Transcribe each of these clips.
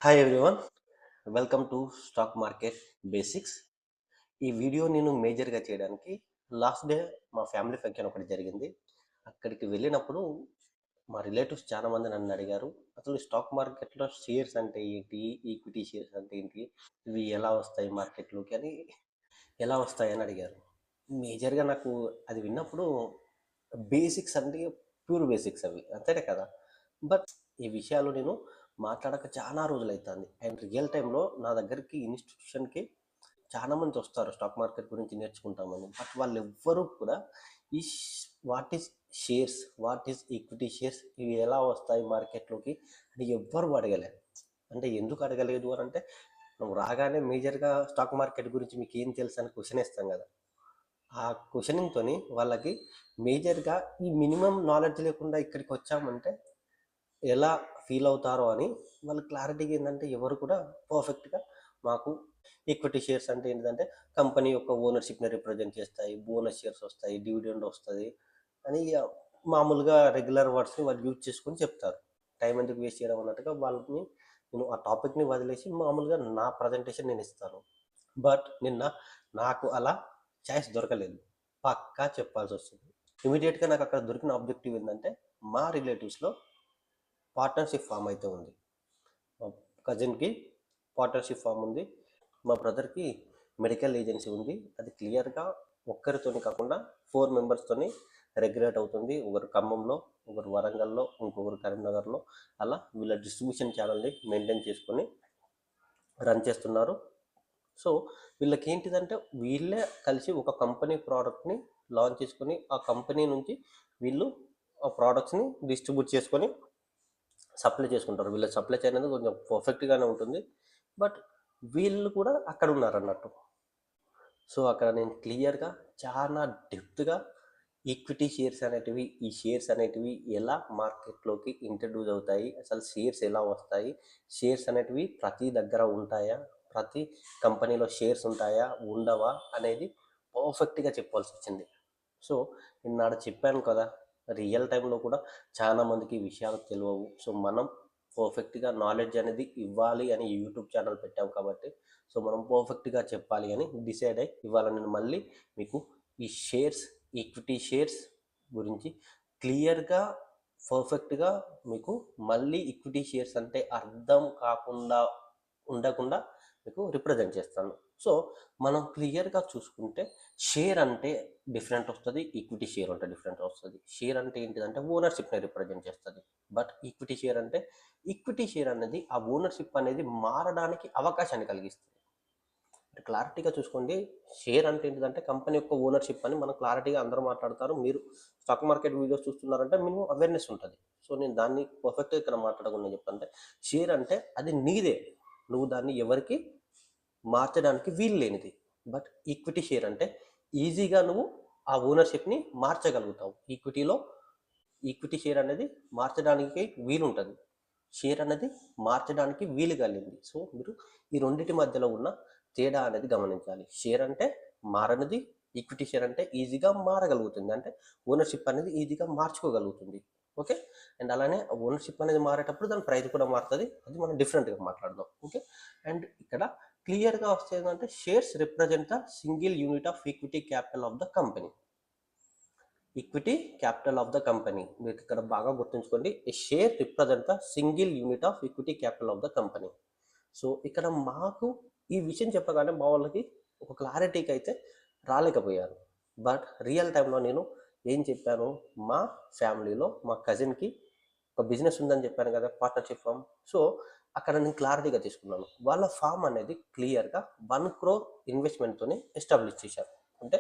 Hi everyone, welcome to stock market basics. ఈ video నేను మేజర్గా చేయడానికి లాస్ట్ డే మా ఫ్యామిలీ ఫంక్షన్ ఒకటి జరిగింది. అక్కడికి వెళ్ళినప్పుడు మా రిలేటివ్స్ చాలామంది నన్ను అడిగారు, అసలు స్టాక్ మార్కెట్లో షేర్స్ అంటే ఏంటి, ఈక్విటీ షేర్స్ అంటే ఏంటి, ఇవి ఎలా వస్తాయి మార్కెట్లోకి అని, ఎలా వస్తాయని అడిగారు. మేజర్గా నాకు అది విన్నప్పుడు బేసిక్స్ అంటే ప్యూర్ బేసిక్స్ అవి అంతేనే కదా. బట్ ఈ విషయాలు నేను మాట్లాడక చాలా రోజులు అవుతుంది. అండ్ రియల్ టైంలో నా దగ్గరికి ఇన్స్టిట్యూషన్కి చాలా మంది వస్తారు స్టాక్ మార్కెట్ గురించి నేర్చుకుంటామని. బట్ వాళ్ళు ఎవ్వరూ కూడా ఈ what is shares, what is equity shares, ఇవి ఎలా వస్తాయి మార్కెట్లోకి అని ఎవ్వరు అడగలేదు. అంటే ఎందుకు అడగలేదు అని అంటే, నువ్వు రాగానే మేజర్గా స్టాక్ మార్కెట్ గురించి మీకు ఏం తెలుసు అని క్వశ్చన్ ఇస్తాం కదా. ఆ క్వశ్చనింగ్తో వాళ్ళకి మేజర్గా ఈ మినిమం నాలెడ్జ్ లేకుండా ఇక్కడికి వచ్చామంటే ఎలా ఫీల్ అవుతారో అని వాళ్ళు క్లారిటీగా ఏంటంటే ఎవరు కూడా పర్ఫెక్ట్గా మాకు ఈక్విటీ షేర్స్ అంటే ఏంటంటే కంపెనీ యొక్క ఓనర్షిప్ని రిప్రజెంట్ చేస్తాయి, బోనస్ షేర్స్ వస్తాయి, డివిడెండ్ వస్తుంది అని మామూలుగా రెగ్యులర్ వర్డ్స్ని వాళ్ళు యూజ్ చేసుకొని చెప్తారు. టైం ఎందుకు వేస్ట్ చేయడం అన్నట్టుగా వాళ్ళని నేను ఆ టాపిక్ని వదిలేసి మామూలుగా నా ప్రజెంటేషన్ నేను ఇస్తాను. బట్ నిన్న నాకు అలా ఛాయిస్ దొరకలేదు, పక్కా చెప్పాల్సి వస్తుంది. ఇమీడియట్గా నాకు అక్కడ దొరికిన ఆబ్జెక్టివ్ ఏంటంటే, మా రిలేటివ్స్లో పార్ట్నర్షిప్ ఫామ్ అయితే ఉంది. మా కజిన్కి పార్ట్నర్షిప్ ఫామ్ ఉంది, మా బ్రదర్కి మెడికల్ ఏజెన్సీ ఉంది. అది క్లియర్గా ఒక్కరితోని కాకుండా 4 మెంబర్స్తోని రెగ్యులేట్ అవుతుంది. ఒకరు ఖమ్మంలో, ఒకరు వరంగల్లో, ఇంకొకరు కరీంనగర్లో. అలా వీళ్ళ డిస్ట్రిబ్యూషన్ ఛానల్ని మెయింటైన్ చేసుకొని రన్ చేస్తున్నారు. సో వీళ్ళకి ఏంటిదంటే, వీళ్ళే కలిసి ఒక కంపెనీ ప్రోడక్ట్ని లాంచ్ చేసుకొని ఆ కంపెనీ నుంచి వీళ్ళు ఆ ప్రోడక్ట్స్ని డిస్ట్రిబ్యూట్ చేసుకొని సప్లై చేసుకుంటారు. వీళ్ళ సప్లై చైన్ అనేది కొంచెం పర్ఫెక్ట్గానే ఉంటుంది. బట్ వీళ్ళు కూడా అక్కడ ఉన్నారు అన్నట్టు. సో అక్కడ నేను క్లియర్గా చాలా డెప్త్గా ఈక్విటీ షేర్స్ అనేటివి, ఈ షేర్స్ అనేటివి ఎలా మార్కెట్లోకి ఇంట్రడ్యూస్ అవుతాయి, అసలు షేర్స్ ఎలా వస్తాయి, షేర్స్ అనేటివి ప్రతి దగ్గర ఉంటాయా, ప్రతి కంపెనీలో షేర్స్ ఉంటాయా ఉండవా అనేది పర్ఫెక్ట్గా చెప్పాల్సి వచ్చింది. సో నిన్నాడ చెప్పాను కదా, రియల్ టైంలో కూడా చాలామందికి ఈ విషయాలు తెలియవు. సో మనం పర్ఫెక్ట్గా నాలెడ్జ్ అనేది ఇవ్వాలి అని యూట్యూబ్ ఛానల్ పెట్టాం కాబట్టి, సో మనం పర్ఫెక్ట్గా చెప్పాలి అని డిసైడ్ అయ్యి ఇవాళ నేను మళ్ళీ మీకు ఈ షేర్స్, ఈక్విటీ షేర్స్ గురించి క్లియర్గా పర్ఫెక్ట్గా మీకు మళ్ళీ ఈక్విటీ షేర్స్ అంటే అర్థం కాకుండా ఉండకుండా మీకు రిప్రజెంట్ చేస్తాను. సో మనం క్లియర్గా చూసుకుంటే షేర్ అంటే డిఫరెంట్ వస్తుంది, ఈక్విటీ షేర్ అంటే డిఫరెంట్ వస్తుంది. షేర్ అంటే ఏంటిదంటే ఓనర్షిప్ని రిప్రజెంట్ చేస్తుంది. బట్ ఈక్విటీ షేర్ అంటే, ఈక్విటీ షేర్ అనేది ఆ ఓనర్షిప్ అనేది మారడానికి అవకాశాన్ని కలిగిస్తుంది. క్లారిటీగా చూసుకోండి, షేర్ అంటే ఏంటిదంటే కంపెనీ యొక్క ఓనర్షిప్ అని మనం క్లారిటీగా అందరూ మాట్లాడతారు. మీరు స్టాక్ మార్కెట్ వీడియోస్ చూస్తున్నారంటే మినిమం అవేర్నెస్ ఉంటుంది. సో నేను దాన్ని పర్ఫెక్ట్గా ఇక్కడ మాట్లాడకుండా చెప్పంటే, షేర్ అంటే అది నీదే, నువ్వు దాన్ని ఎవరికి మార్చడానికి వీలు లేనిది. బట్ ఈక్విటీ షేర్ అంటే ఈజీగా నువ్వు ఆ ఓనర్షిప్ని మార్చగలుగుతావు. ఈక్విటీ షేర్ అనేది మార్చడానికి వీలుంటుంది, షేర్ అనేది మార్చడానికి వీలు కలిగింది. సో మీరు ఈ రెండింటి మధ్యలో ఉన్న తేడా అనేది గమనించాలి. షేర్ అంటే మారనిది, ఈక్విటీ షేర్ అంటే ఈజీగా మారగలుగుతుంది, అంటే ఓనర్షిప్ అనేది ఈజీగా మార్చుకోగలుగుతుంది. ఓకే. అండ్ అలానే ఓనర్షిప్ అనేది మారేటప్పుడు దాని ప్రైస్ కూడా మారుతుంది, అది మనం డిఫరెంట్గా మాట్లాడదాం. ఓకే. అండ్ ఇక్కడ క్లియర్గా వస్తే ఏంటంటే, shares represent the single unit of equity capital of the company. Equity capital of the company మీరు ఇక్కడ బాగా గుర్తుంచుకోండి. A share represent the single unit of equity capital of the company. So ఇక్కడ మాకు ఈ విషయం చెప్పగానే మా వాళ్ళకి ఒక క్లారిటీకి అయితే రాలేకపోయారు. బట్ రియల్ టైంలో నేను ఏం చెప్పాను, మా ఫ్యామిలీలో మా కజిన్కి ఒక బిజినెస్ ఉందని చెప్పాను కదా, పార్ట్నర్షిప్ ఫామ్. సో అక్కడ నేను క్లారిటీగా తీసుకున్నాను. వాళ్ళ ఫామ్ అనేది క్లియర్గా 1 crore ఇన్వెస్ట్మెంట్తో ఎస్టాబ్లిష్ చేశారు. అంటే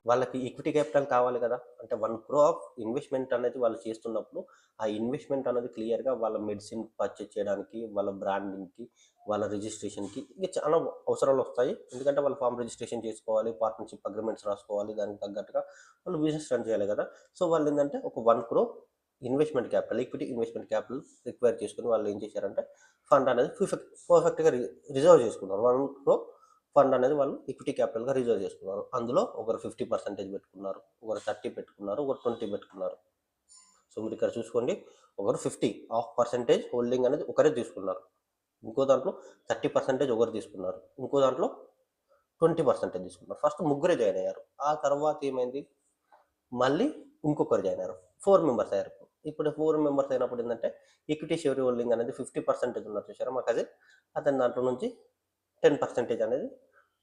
వాళ్ళకి ఈక్విటీ క్యాపిటల్ కావాలి కదా, అంటే 1 crore ఆఫ్ ఇన్వెస్ట్మెంట్ అనేది వాళ్ళు చేస్తున్నప్పుడు ఆ ఇన్వెస్ట్మెంట్ అనేది క్లియర్గా వాళ్ళ మెడిసిన్ పర్చేజ్ చేయడానికి, వాళ్ళ బ్రాండింగ్కి, వాళ్ళ రిజిస్ట్రేషన్కి ఇంకా చాలా అవసరాలు వస్తాయి. ఎందుకంటే వాళ్ళు ఫామ్ రిజిస్ట్రేషన్ చేసుకోవాలి, పార్ట్నర్షిప్ అగ్రిమెంట్స్ రాసుకోవాలి, దానికి తగ్గట్టుగా వాళ్ళు బిజినెస్ రన్ చేయాలి కదా. సో వాళ్ళు ఏంటంటే ఒక 1 crore investment capital, equity investment capital require చేసుకుని వాళ్ళు ఏం చేశారంటే ఫండ్ అనేది పర్ఫెక్ట్గా రిజర్వ్ చేసుకున్నారు. 1 crore ఫండ్ అనేది వాళ్ళు ఈక్విటీ క్యాపిటల్గా రిజర్వ్ చేసుకున్నారు. అందులో ఒకరు 50% పెట్టుకున్నారు, ఒకరు 30 పెట్టుకున్నారు, ఒకరు 20 పెట్టుకున్నారు. సో మీరు ఇక్కడ చూసుకోండి, ఒకరు 50% హోల్డింగ్ అనేది ఒకరే తీసుకున్నారు. ఇంకో దాంట్లో 30% ఒకరు తీసుకున్నారు, ఇంకో దాంట్లో 20% తీసుకున్నారు. ఫస్ట్ ముగ్గురే జాయిన్ అయ్యారు. ఆ తర్వాత ఏమైంది, మళ్ళీ ఇంకొకరు జాయిన్ అయ్యారు, 4 మెంబర్స్ అయ్యారు. ఇప్పుడు 4 మెంబర్స్ అయినప్పుడు ఏంటంటే ఈక్విటీ షేర్ హోల్డింగ్ అనేది 50% ఉన్నారు చూసారా మా కజిన్, అతని దాంట్లో నుంచి 10% అనేది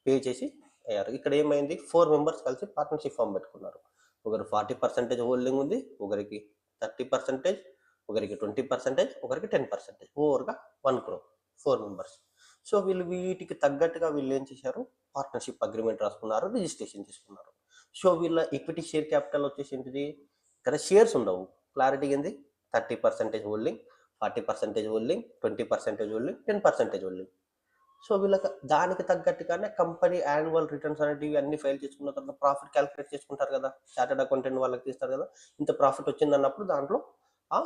పే చేసి అయ్యారు. ఇక్కడ ఏమైంది, 4 మెంబర్స్ కలిసి పార్ట్నర్షిప్ ఫామ్ పెట్టుకున్నారు. ఒకరు 40% హోల్డింగ్ ఉంది, ఒకరికి 30%, ఒకరికి 20%, ఒకరికి 10%, ఓవర్గా 1 crore 4 మెంబర్స్. సో వీళ్ళు వీటికి తగ్గట్టుగా వీళ్ళు ఏం చేశారు, పార్ట్నర్షిప్ అగ్రిమెంట్ రాసుకున్నారు, రిజిస్ట్రేషన్ చేసుకున్నారు. సో వీళ్ళ ఈక్విటీ షేర్ క్యాపిటల్ వచ్చేసి ఏంటిది, ఇక్కడ షేర్స్ ఉండవు, క్లారిటీ ఏంది, 30% holding, 40% holding, 20% holding, 10% holding. So వీళ్ళకి దానికి తగ్గట్టుగానే కంపెనీ యాన్యువల్ రిటర్న్స్ అనేటివి అన్ని ఫైల్ చేసుకున్న తర్వాత ప్రాఫిట్ క్యాలిక్యులేట్ చేసుకుంటారు కదా, చార్టెడ్ అకౌంటెంట్ వాళ్ళకి తీస్తారు కదా, ఇంత ప్రాఫిట్ వచ్చింది అన్నప్పుడు దాంట్లో ఆ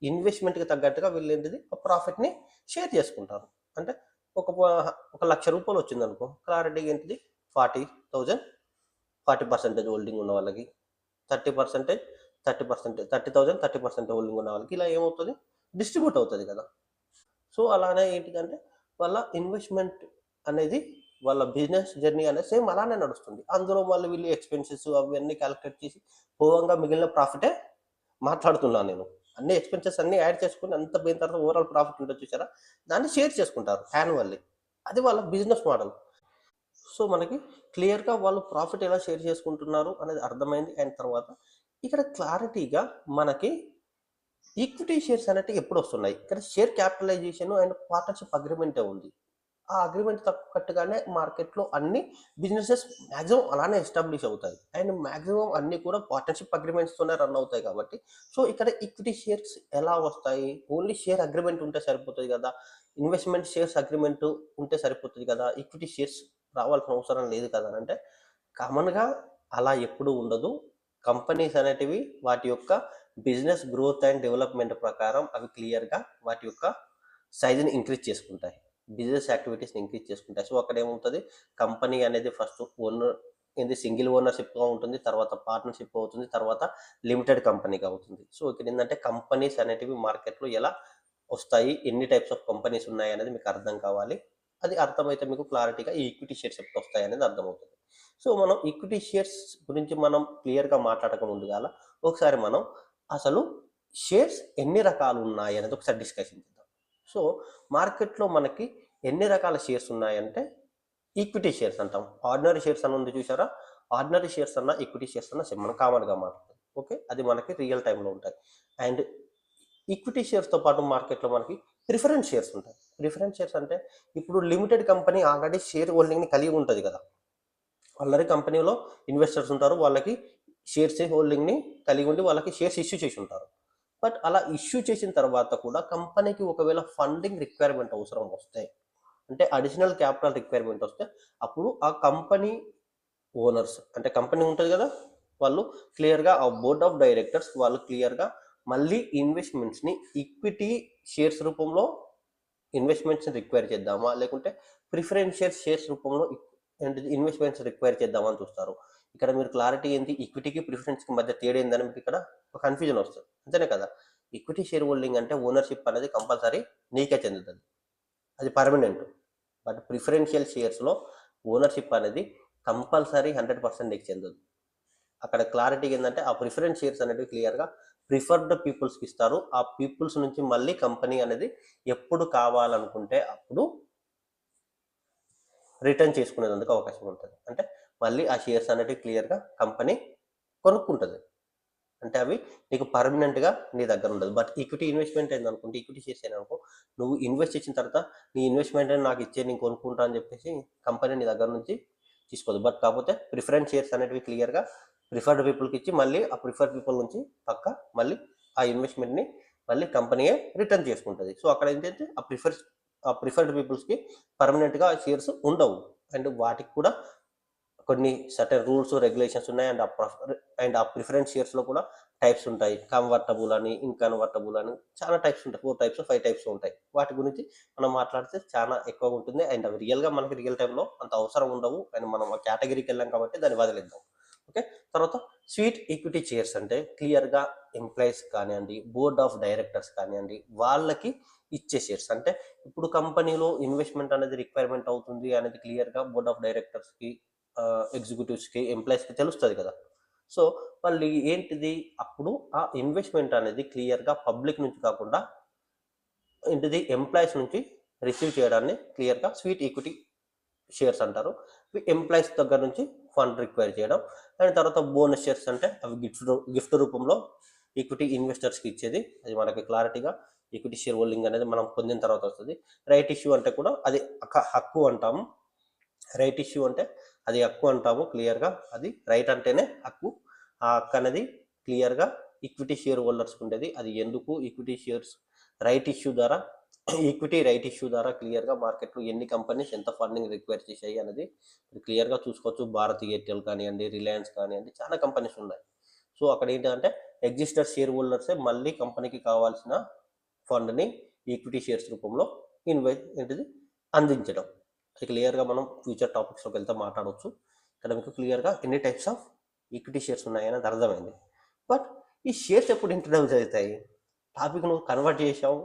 ఇన్వెస్ట్మెంట్కి తగ్గట్టుగా వీళ్ళు ఏంటిది ఆ ప్రాఫిట్ని షేర్ చేసుకుంటారు. అంటే ఒక 1,00,000 వచ్చింది అనుకో, క్లారిటీ ఏంటిది 40,000, 40% హోల్డింగ్ ఉన్న వాళ్ళకి 30%, 30%, 30,000 30% హోల్డింగ్ ఉన్న వాళ్ళకి ఇలా ఏమవుతుంది, డిస్ట్రిబ్యూట్ అవుతుంది కదా. సో అలానే ఏంటిదంటే వాళ్ళ ఇన్వెస్ట్మెంట్ అనేది, వాళ్ళ బిజినెస్ జర్నీ అనేది సేమ్ అలానే నడుస్తుంది. అందులో మళ్ళీ వీళ్ళు ఎక్స్పెన్సెస్ అవన్నీ క్యాలిక్యులేట్ చేసి పోవంగా మిగిలిన ప్రాఫిటే మాట్లాడుతున్నాను నేను. అన్ని ఎక్స్పెన్సెస్ అన్ని యాడ్ చేసుకుని అంత పోయిన తర్వాత ఓవరాల్ ప్రాఫిట్ ఉంటుంది చూసారా, దాన్ని షేర్ చేసుకుంటారు యాన్యువల్లీ. అది వాళ్ళ బిజినెస్ మోడల్. సో మనకి క్లియర్గా వాళ్ళు ప్రాఫిట్ ఎలా షేర్ చేసుకుంటున్నారు అనేది అర్థమైంది. అయిన తర్వాత ఇక్కడ క్లారిటీగా మనకి ఈక్విటీ షేర్స్ అనేవి ఎప్పుడు వస్తున్నాయి, ఇక్కడ షేర్ క్యాపిటలైజేషన్ అండ్ పార్ట్నర్షిప్ అగ్రిమెంటే ఉంది. ఆ అగ్రిమెంట్ తగ్గట్టుగానే మార్కెట్లో అన్ని బిజినెసెస్ మ్యాక్సిమం అలానే ఎస్టాబ్లిష్ అవుతాయి, అండ్ మ్యాక్సిమం అన్ని కూడా పార్ట్నర్షిప్ అగ్రిమెంట్స్తోనే రన్ అవుతాయి కాబట్టి. సో ఇక్కడ ఈక్విటీ షేర్స్ ఎలా వస్తాయి, ఓన్లీ షేర్ అగ్రిమెంట్ ఉంటే సరిపోతుంది కదా, ఇన్వెస్ట్మెంట్ షేర్స్ అగ్రిమెంట్ ఉంటే సరిపోతుంది కదా, ఈక్విటీ షేర్స్ రావాల్సిన అవసరం లేదు కదా అని అంటే, కామన్గా అలా ఎప్పుడు ఉండదు. కంపెనీస్ అనేటివి వాటి యొక్క బిజినెస్ గ్రోత్ అండ్ డెవలప్మెంట్ ప్రకారం అవి క్లియర్గా వాటి యొక్క సైజుని ఇంక్రీజ్ చేసుకుంటాయి, బిజినెస్ యాక్టివిటీస్ని ఇంక్రీజ్ చేసుకుంటాయి. సో అక్కడ ఏమవుతుంది, కంపెనీ అనేది ఫస్ట్ ఓనర్ ఏంది సింగిల్ ఓనర్షిప్గా ఉంటుంది, తర్వాత పార్ట్నర్షిప్ అవుతుంది, తర్వాత లిమిటెడ్ కంపెనీగా అవుతుంది. సో ఇక్కడ ఏంటంటే కంపెనీస్ అనేటివి మార్కెట్లో ఎలా వస్తాయి, ఎన్ని టైప్స్ ఆఫ్ కంపెనీస్ ఉన్నాయి అనేది మీకు అర్థం కావాలి. అది అర్థమైతే మీకు క్లారిటీగా ఈ ఈక్విటీ షేర్స్ ఎప్పుడు వస్తాయి అనేది అర్థమవుతుంది. సో మనం ఈక్విటీ షేర్స్ గురించి మనం క్లియర్గా మాట్లాడక ముందుగాల ఒకసారి మనం అసలు షేర్స్ ఎన్ని రకాలు ఉన్నాయి అనేది ఒకసారి డిస్కషన్ చేద్దాం. సో మార్కెట్లో మనకి ఎన్ని రకాల షేర్స్ ఉన్నాయంటే ఈక్విటీ షేర్స్ అంటాం. ఆర్డినరీ షేర్స్ అని ఉంది చూసారా, ఆర్డినరీ షేర్స్ అన్న ఈక్విటీ షేర్స్ అన్న సేమ్ మనం కామన్గా మాట్లాడతాం. ఓకే, అది మనకి రియల్ టైంలో ఉంటాయి. అండ్ ఈక్విటీ షేర్స్తో పాటు మార్కెట్లో మనకి ప్రిఫరెన్స్ షేర్స్ ఉంటాయి. ప్రిఫరెన్స్ షేర్స్ అంటే ఇప్పుడు లిమిటెడ్ కంపెనీ ఆల్రెడీ షేర్ హోల్డింగ్ని కలిగి ఉంటుంది కదా, ఆల్రెడీ కంపెనీలో ఇన్వెస్టర్స్ ఉంటారు, వాళ్ళకి షేర్స్ హోల్డింగ్ని కలిగి ఉండి వాళ్ళకి షేర్స్ ఇష్యూ చేసి ఉంటారు. బట్ అలా ఇష్యూ చేసిన తర్వాత కూడా కంపెనీకి ఒకవేళ ఫండింగ్ రిక్వైర్మెంట్ అవసరం వస్తే, అంటే అడిషనల్ క్యాపిటల్ రిక్వైర్మెంట్ వస్తే, అప్పుడు ఆ కంపెనీ ఓనర్స్ అంటే కంపెనీ ఉంటుంది కదా, వాళ్ళు క్లియర్గా ఆ బోర్డ్ ఆఫ్ డైరెక్టర్స్ వాళ్ళు క్లియర్గా మళ్ళీ ఇన్వెస్ట్మెంట్స్ని ఈక్విటీ షేర్స్ రూపంలో ఇన్వెస్ట్మెంట్స్ని రిక్వైర్ చేద్దామా, లేకుంటే ప్రిఫరెన్షియల్ షేర్స్ రూపంలో ఇన్వెస్ట్మెంట్స్ రిక్వైర్ చేద్దామని చూస్తారు. ఇక్కడ మీరు క్లారిటీ ఏంటి, ఈక్విటీకి ప్రిఫరెన్స్కి మధ్య తేడా ఏందని మీకు ఇక్కడ ఒక కన్ఫ్యూజన్ వస్తుంది, అంతేనే కదా. ఈక్విటీ షేర్ హోల్డింగ్ అంటే ఓనర్షిప్ అనేది కంపల్సరీ నీకే చెందుతుంది, అది పర్మనెంట్. బట్ ప్రిఫరెన్షియల్ షేర్స్లో ఓనర్షిప్ అనేది కంపల్సరీ 100% నీకు చెందదు. అక్కడ క్లారిటీ ఏంటంటే ఆ ప్రిఫరెన్స్ షేర్స్ అనేవి క్లియర్గా ప్రిఫర్డ్ పీపుల్స్కి ఇస్తారు. ఆ పీపుల్స్ నుంచి మళ్ళీ కంపెనీ అనేది ఎప్పుడు కావాలనుకుంటే అప్పుడు రిటర్న్ చేసుకునేందుకు అవకాశం ఉంటుంది. అంటే మళ్ళీ ఆ షేర్స్ అనేవి క్లియర్గా కంపెనీ కొనుక్కుంటుంది, అంటే అవి నీకు పర్మనెంట్గా నీ దగ్గర ఉండదు. బట్ ఈక్విటీ ఇన్వెస్ట్మెంట్ ఏందనుకుంటే, ఈక్విటీ షేర్స్ ఏందనుకో, నువ్వు ఇన్వెస్ట్ చేసిన తర్వాత నీ ఇన్వెస్ట్మెంట్ నాకు ఇచ్చే నేను కొనుక్కుంటా అని చెప్పేసి కంపెనీ నీ దగ్గర నుంచి తీసుకోదు. బట్ కాకపోతే ప్రిఫరెన్స్ షేర్స్ అనేవి క్లియర్గా ప్రిఫర్డ్ పీపుల్కి ఇచ్చి మళ్ళీ ఆ ప్రిఫర్డ్ పీపుల్ నుంచి పక్క మళ్ళీ ఆ ఇన్వెస్ట్మెంట్ని మళ్ళీ కంపెనీయే రిటర్న్ చేసుకుంటుంది. సో అక్కడ ఏంటంటే ఆ ప్రిఫర్డ్ పీపుల్స్కి పర్మనెంట్గా షేర్స్ ఉండవు, అండ్ వాటికి కూడా కొన్ని సర్టెన్ రూల్స్ రెగ్యులేషన్స్ ఉన్నాయి. అండ్ ఆ ప్రిఫరెన్స్ షేర్స్లో కూడా టైప్స్ ఉంటాయి, కన్వర్టబుల్ అని, ఇన్కన్వర్టబుల్ అని చాలా టైప్స్ ఉంటాయి, 4 టైప్స్ 5 టైప్స్ ఉంటాయి. వాటి గురించి మనం మాట్లాడితే చాలా ఎక్కువగా ఉంటుంది, అండ్ అవి రియల్గా మనకి రియల్ టైంలో అంత అవసరం ఉండవు, అండ్ మనం ఆ కేటగిరీకి వెళ్ళాం కాబట్టి దాన్ని వదిలేద్దాం. ఓకే. తర్వాత స్వీట్ ఈక్విటీ షేర్స్ అంటే క్లియర్గా ఎంప్లాయీస్ కానివ్వండి, బోర్డ్ ఆఫ్ డైరెక్టర్స్ కానివ్వండి, వాళ్ళకి ఇచ్చే షేర్స్. అంటే ఇప్పుడు కంపెనీలో ఇన్వెస్ట్మెంట్ అనేది రిక్వైర్మెంట్ అవుతుంది అనేది క్లియర్గా బోర్డ్ ఆఫ్ డైరెక్టర్స్కి, ఎగ్జిక్యూటివ్స్కి, ఎంప్లాయీస్కి తెలుస్తుంది కదా. సో వాళ్ళు ఏంటిది అప్పుడు ఆ ఇన్వెస్ట్మెంట్ అనేది క్లియర్గా పబ్లిక్ నుంచి కాకుండా ఏంటిది ఎంప్లాయీస్ నుంచి రిసీవ్ చేయడాన్ని క్లియర్గా స్వీట్ ఈక్విటీ షేర్స్ అంటారు. ఎంప్లాయీస్ దగ్గర నుంచి ఫండ్ రిక్వైర్ చేయడం. అండ్ తర్వాత బోనస్ షేర్స్ అంటే అవి గిఫ్ట్ రూపంలో ఈక్విటీ ఇన్వెస్టర్స్కి ఇచ్చేది. అది మనకి క్లారిటీగా ఈక్విటీ షేర్ హోల్డింగ్ అనేది మనం పొందిన తర్వాత వస్తుంది. రైట్ ఇష్యూ అంటే కూడా అది హక్కు అంటాము. రైట్ ఇష్యూ అంటే అది హక్కు అంటాము క్లియర్గా. అది రైట్ అంటేనే హక్కు. ఆ హక్కు అనేది క్లియర్గా ఈక్విటీ షేర్ హోల్డర్స్కి ఉండేది. అది ఎందుకు ఈక్విటీ షేర్స్ రైట్ ఇష్యూ ద్వారా, ఈక్విటీ రైట్ ఇష్యూ ద్వారా క్లియర్గా మార్కెట్లో ఎన్ని కంపెనీస్ ఎంత ఫండింగ్ రిక్వైర్ చేశాయి అనేది క్లియర్గా చూసుకోవచ్చు. భారత్ ఎయిర్టెల్ కానివ్వండి, రిలయన్స్ కానివ్వండి, చాలా కంపెనీస్ ఉన్నాయి. సో అక్కడ ఏంటంటే ఎగ్జిస్టర్ షేర్ హోల్డర్సే మళ్ళీ కంపెనీకి కావాల్సిన ఫండ్ని ఈక్విటీ షేర్స్ రూపంలో ఏంటిది అందించడం. అది క్లియర్గా మనం ఫ్యూచర్ టాపిక్స్లోకి వెళ్తే మాట్లాడవచ్చు. ఇక్కడ మీకు క్లియర్గా ఎన్ని టైప్స్ ఆఫ్ ఈక్విటీ షేర్స్ ఉన్నాయనేది అర్థమైంది. బట్ ఈ షేర్స్ ఎప్పుడు ఇంట్రడ్యూస్ అవుతాయి? టాపిక్ నువ్వు కన్వర్ట్ చేసావు,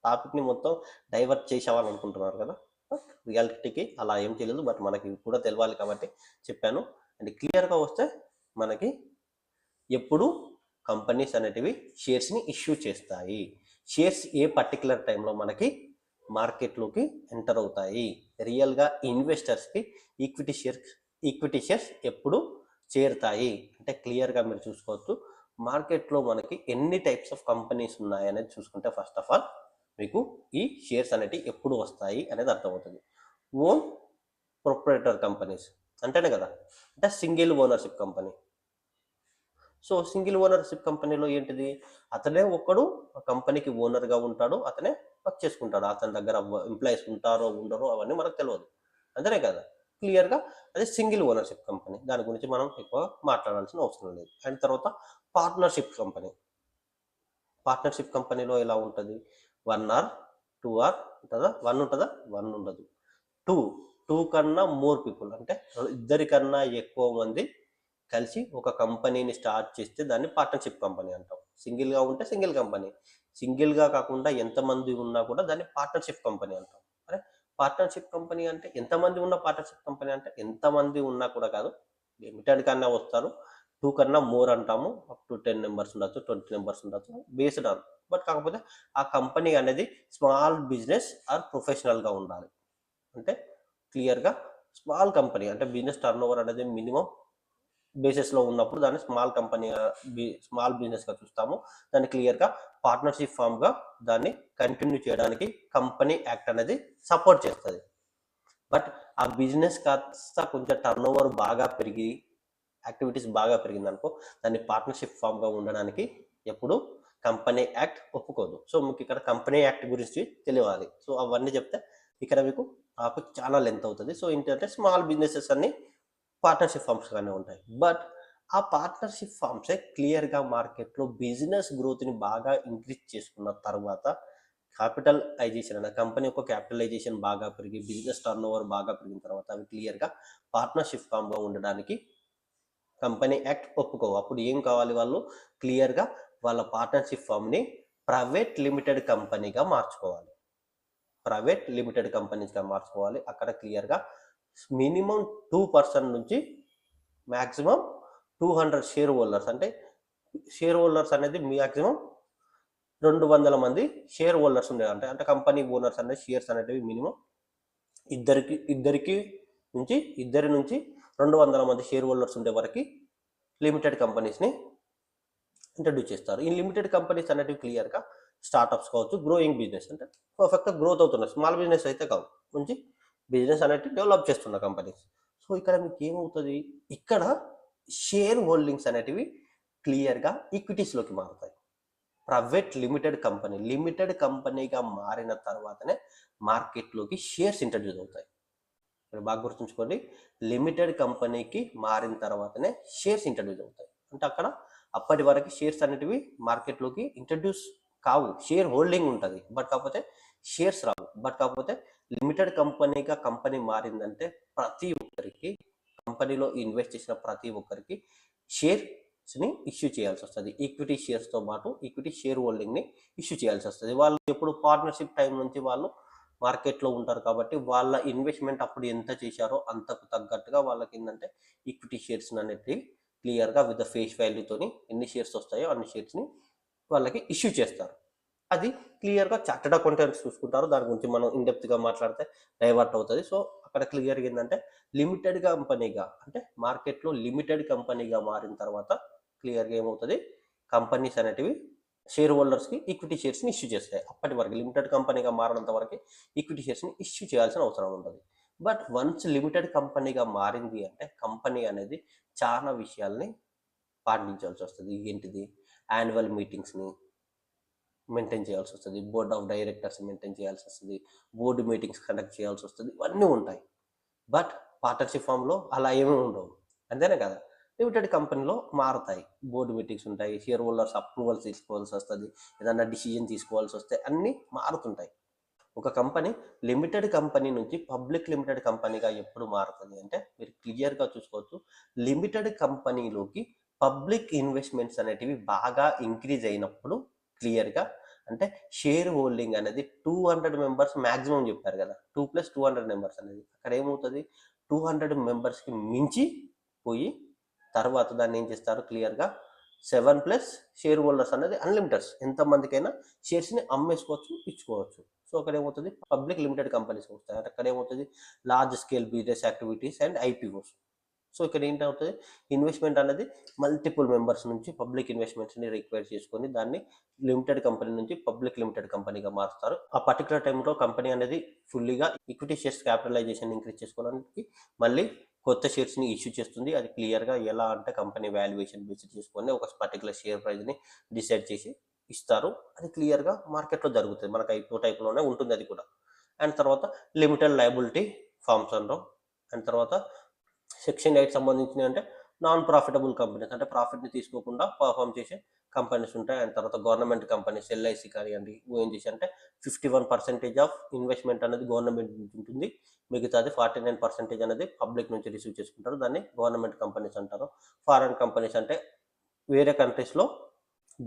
టాపిక్ని మొత్తం డైవర్ట్ చేసావని అనుకుంటున్నారు కదా. బట్ రియాలిటీకి అలా ఏం తెలియదు. బట్ మనకి కూడా తెలవాలి కాబట్టి చెప్పాను. అండ్ క్లియర్గా వస్తే మనకి ఎప్పుడు కంపెనీస్ అనేటివి షేర్స్ని ఇష్యూ చేస్తాయి, షేర్స్ ఏ పర్టికులర్ టైంలో మనకి మార్కెట్లోకి ఎంటర్ అవుతాయి, రియల్గా ఇన్వెస్టర్స్కి ఈక్విటీ షేర్స్ ఎప్పుడు చేరుతాయి అంటే క్లియర్గా మీరు చూసుకోవచ్చు. మార్కెట్లో మనకి ఎన్ని టైప్స్ ఆఫ్ కంపెనీస్ ఉన్నాయనేది చూసుకుంటే ఫస్ట్ ఆఫ్ ఆల్ మీకు ఈ షేర్స్ అనేవి ఎప్పుడు వస్తాయి అనేది అర్థమవుతుంది. ఓన్ ప్రొప్రైటర్ కంపెనీస్ అంటేనే కదా, అంటే single ownership company. So single ownership కంపెనీలో ఏంటిది, అతనే ఒక్కడు కంపెనీకి ఓనర్గా ఉంటాడు, అతనే వర్క్ చేసుకుంటాడు. అతని దగ్గర ఎంప్లాయీస్ ఉంటారో ఉండరో అవన్నీ మనకు తెలియదు, అంతేనే కదా. క్లియర్గా అది సింగిల్ ఓనర్షిప్ కంపెనీ, దాని గురించి మనం ఎక్కువ మాట్లాడాల్సిన అవసరం లేదు. అండ్ తర్వాత పార్ట్నర్షిప్ కంపెనీ. పార్ట్నర్షిప్ కంపెనీలో ఎలా ఉంటుంది, 1 ఆర్ 2 ఆర్ ఉంటుందా, 1 ఉంటుందా, 1 ఉండదు, 2 కన్నా మోర్ పీపుల్, అంటే ఇద్దరికన్నా ఎక్కువ మంది కలిసి ఒక కంపెనీని స్టార్ట్ చేస్తే దాన్ని పార్ట్నర్షిప్ కంపెనీ అంటాం. సింగిల్గా ఉంటే సింగిల్ కంపెనీ, సింగిల్గా కాకుండా ఎంతమంది ఉన్నా కూడా దాన్ని పార్ట్నర్షిప్ కంపెనీ అంటాం. అరే పార్ట్నర్షిప్ కంపెనీ అంటే ఎంతమంది ఉన్న పార్ట్నర్షిప్ కంపెనీ అంటే ఎంతమంది ఉన్నా కూడా కాదు, లిమిటెడ్ కన్నా వస్తారు. 2 కన్నా మోర్ అంటాము, అప్ టు 10 మెంబర్స్ ఉండొచ్చు, 20 మెంబర్స్ ఉండొచ్చు, బేస్డ్ ఆన్. బట్ కాకపోతే ఆ కంపెనీ అనేది స్మాల్ బిజినెస్ ఆర్ ప్రొఫెషనల్గా ఉండాలి. అంటే క్లియర్గా స్మాల్ కంపెనీ అంటే బిజినెస్ టర్న్ ఓవర్ అనేది మినిమం బేసిస్లో ఉన్నప్పుడు దాన్ని స్మాల్ బిజినెస్గా చూస్తాము. దాన్ని క్లియర్గా పార్ట్నర్షిప్ ఫామ్గా దాన్ని కంటిన్యూ చేయడానికి కంపెనీ యాక్ట్ అనేది సపోర్ట్ చేస్తుంది. బట్ ఆ బిజినెస్ కాస్త కొంచెం టర్న్ ఓవర్ బాగా పెరిగి యాక్టివిటీస్ బాగా పెరిగింది అనుకో, దాన్ని పార్ట్నర్షిప్ ఫామ్గా ఉండడానికి ఎప్పుడు కంపెనీ యాక్ట్ ఒప్పుకోదు. సో మీకు ఇక్కడ కంపెనీ యాక్ట్ గురించి తెలియాలి. సో అవన్నీ చెప్తే ఇక్కడ మీకు టాపిక్ చాలా లెంత్ అవుతుంది. సో ఏంటంటే స్మాల్ బిజినెసెస్ అన్ని పార్ట్నర్షిప్ ఫామ్స్గానే ఉంటాయి. బట్ ఆ పార్ట్నర్షిప్ ఫామ్సే క్లియర్గా మార్కెట్లో బిజినెస్ గ్రోత్ని బాగా ఇంక్రీజ్ చేసుకున్న తర్వాత, క్యాపిటలైజేషన్ అనే కంపెనీ యొక్క క్యాపిటలైజేషన్ బాగా పెరిగి బిజినెస్ టర్న్ ఓవర్ బాగా పెరిగిన తర్వాత అవి క్లియర్గా పార్ట్నర్షిప్ ఫామ్గా ఉండడానికి కంపెనీ యాక్ట్ ఒప్పుకోవు. అప్పుడు ఏం కావాలి, వాళ్ళు క్లియర్గా వాళ్ళ పార్ట్నర్షిప్ ఫామ్ని ప్రైవేట్ లిమిటెడ్ కంపెనీగా మార్చుకోవాలి. ప్రైవేట్ లిమిటెడ్ కంపెనీస్గా మార్చుకోవాలి. అక్కడ క్లియర్గా మినిమం 2% నుంచి మ్యాక్సిమం 200 షేర్ హోల్డర్స్, అంటే షేర్ హోల్డర్స్ అనేది మ్యాక్సిమం 200 మంది షేర్ హోల్డర్స్ ఉండేది. అంటే కంపెనీ ఓనర్స్ అనేది షేర్స్ అనేటివి మినిమం ఇద్దరి నుంచి 200 మంది షేర్ హోల్డర్స్ ఉండే వరకు లిమిటెడ్ కంపెనీస్ని ఇంట్రడ్యూస్ చేస్తారు. ఈ లిమిటెడ్ కంపెనీస్ అనేటివి క్లియర్గా స్టార్టప్స్ కావచ్చు, గ్రోయింగ్ బిజినెస్ అంటే పర్ఫెక్ట్గా గ్రోత్ అవుతున్నాయి, స్మాల్ బిజినెస్ అయితే కావు, మంచి బిజినెస్ అనేది డెవలప్ చేస్తున్న కంపెనీస్. సో ఇక్కడ మీకు ఏమవుతుంది, ఇక్కడ షేర్ హోల్డింగ్స్ అనేటివి క్లియర్గా ఈక్విటీస్లోకి మారుతాయి. ప్రైవేట్ లిమిటెడ్ కంపెనీగా మారిన తర్వాతనే మార్కెట్లోకి షేర్స్ ఇంట్రడ్యూస్ అవుతాయి. ఇక్కడ బాగా గుర్తుంచుకోండి, లిమిటెడ్ కంపెనీకి మారిన తర్వాతనే షేర్స్ ఇంట్రడ్యూస్ అవుతాయి. అంటే అక్కడ అప్పటి వరకు షేర్స్ అనేటివి మార్కెట్లోకి ఇంట్రడ్యూస్ కావు, షేర్ హోల్డింగ్ ఉంటుంది, బట్ కాకపోతే షేర్స్ రావు. బట్ కాకపోతే లిమిటెడ్ కంపెనీగా కంపెనీ మారిందంటే ప్రతి ఒక్కరికి, కంపెనీలో ఇన్వెస్ట్ చేసిన ప్రతి ఒక్కరికి షేర్స్ని ఇష్యూ చేయాల్సి వస్తుంది. ఈక్విటీ షేర్స్తో పాటు ఈక్విటీ షేర్ హోల్డింగ్ని ఇష్యూ చేయాల్సి వస్తుంది. వాళ్ళు ఎప్పుడు పార్ట్నర్షిప్ టైం నుంచి వాళ్ళు మార్కెట్లో ఉంటారు కాబట్టి వాళ్ళ ఇన్వెస్ట్మెంట్ అప్పుడు ఎంత చేశారో అంతకు తగ్గట్టుగా వాళ్ళకి ఏంటంటే ఈక్విటీ షేర్స్ అనేటివి క్లియర్గా విత్ ఫేస్ వాల్యూతోని ఎన్ని షేర్స్ వస్తాయో అన్ని షేర్స్ని వాళ్ళకి ఇష్యూ చేస్తారు. అది క్లియర్గా చార్టెడ్ అకౌంటెంట్స్ చూసుకుంటారు. దాని గురించి మనం ఇన్డెప్త్గా మాట్లాడితే డైవర్ట్ అవుతుంది. సో అక్కడ క్లియర్గా ఏంటంటే లిమిటెడ్ కంపెనీగా అంటే మార్కెట్లో లిమిటెడ్ కంపెనీగా మారిన తర్వాత క్లియర్గా ఏమవుతుంది, కంపెనీస్ అనేటివి షేర్ హోల్డర్స్కి ఈక్విటీ షేర్స్ని ఇష్యూ చేస్తాయి. అప్పటి వరకు లిమిటెడ్ కంపెనీగా మారినంత వరకు ఈక్విటీ షేర్స్ని ఇష్యూ చేయాల్సిన అవసరం ఉంటుంది. బట్ వన్స్ లిమిటెడ్ కంపెనీగా మారింది అంటే కంపెనీ అనేది చాలా విషయాల్ని పాటించాల్సి వస్తుంది. ఏంటిది, యాన్యువల్ మీటింగ్స్ని మెయింటైన్ చేయాల్సి వస్తుంది, బోర్డ్ ఆఫ్ డైరెక్టర్స్ మెయింటైన్ చేయాల్సి వస్తుంది, బోర్డు మీటింగ్స్ కండక్ట్ చేయాల్సి వస్తుంది, ఇవన్నీ ఉంటాయి. బట్ పార్ట్నర్షిప్ ఫామ్లో అలా ఏమీ ఉండవు, అంతేనే కదా. లిమిటెడ్ కంపెనీలో మారుతాయి, బోర్డు మీటింగ్స్ ఉంటాయి, షేర్ హోల్డర్స్ అప్రూవల్స్ తీసుకోవాల్సి వస్తుంది, ఏదన్నా డిసిజన్ తీసుకోవాల్సి వస్తే అన్నీ మారుతుంటాయి. ఒక కంపెనీ లిమిటెడ్ కంపెనీ నుంచి పబ్లిక్ లిమిటెడ్ కంపెనీగా ఎప్పుడు మారుతుంది అంటే మీరు క్లియర్గా చూసుకోవచ్చు, లిమిటెడ్ కంపెనీలోకి పబ్లిక్ ఇన్వెస్ట్మెంట్స్ అనేటివి బాగా ఇంక్రీజ్ అయినప్పుడు క్లియర్గా అంటే షేర్ హోల్డింగ్ అనేది 200 మెంబర్స్ మ్యాక్సిమం చెప్పారు కదా, 2+200 మెంబర్స్ అనేది అక్కడ ఏమవుతుంది, 200 మెంబర్స్కి మించి పోయి తర్వాత దాన్ని ఏం చేస్తారు, క్లియర్గా 7+ షేర్ హోల్డర్స్ అనేది అన్లిమిటెడ్స్, ఎంతమందికైనా షేర్స్ని అమ్మేసుకోవచ్చు, ఇచ్చుకోవచ్చు. సో అక్కడ ఏమవుతుంది, పబ్లిక్ లిమిటెడ్ కంపెనీస్ వస్తాయి. అక్కడ ఏమవుతుంది, large scale business activities and IPOs. So ఇక్కడ ఏంటవుతుంది, ఇన్వెస్ట్మెంట్ అనేది మల్టిపుల్ మెంబర్స్ నుంచి పబ్లిక్ ఇన్వెస్ట్మెంట్స్ని రిక్వైర్ చేసుకొని దాన్ని లిమిటెడ్ కంపెనీ నుంచి పబ్లిక్ లిమిటెడ్ కంపెనీగా మారుస్తారు. ఆ పర్టికులర్ టైంలో కంపెనీ అనేది ఫుల్లీగా ఈక్విటీ షేర్స్ క్యాపిటలైజేషన్ ఇంక్రీజ్ చేసుకోవడానికి మళ్ళీ కొత్త షేర్స్ని ఇష్యూ చేస్తుంది. అది క్లియర్గా ఎలా అంటే కంపెనీ వాల్యుయేషన్ బేస్ చేసుకొని ఒక పర్టికులర్ షేర్ ప్రైస్ని డిసైడ్ చేసి ఇస్తారు. అది క్లియర్గా మార్కెట్లో జరుగుతుంది, మనకు ఐపీఓ టైప్లోనే ఉంటుంది అది కూడా. అండ్ తర్వాత లిమిటెడ్ లయబిలిటీ ఫార్మ్స్ అంటాం. అండ్ తర్వాత సెక్షన్ 8 సంబంధించినవి అంటే నాన్ ప్రాఫిటబుల్ కంపెనీస్, అంటే ప్రాఫిట్ని తీసుకోకుండా పర్ఫామ్ చేసే కంపెనీస్ ఉంటాయి. అండ్ తర్వాత గవర్నమెంట్ కంపెనీస్, ఎల్ఐసి కానివ్వండి, ఓఎన్జీసీ అంటే 51% ఆఫ్ ఇన్వెస్ట్మెంట్ అనేది గవర్నమెంట్ నుంచి ఉంటుంది, మిగతాది 49% అనేది పబ్లిక్ నుంచి రిసీవ్ చేసుకుంటారు, దాన్ని గవర్నమెంట్ కంపెనీస్ అంటారు. ఫారెన్ కంపెనీస్ అంటే వేరే కంట్రీస్లో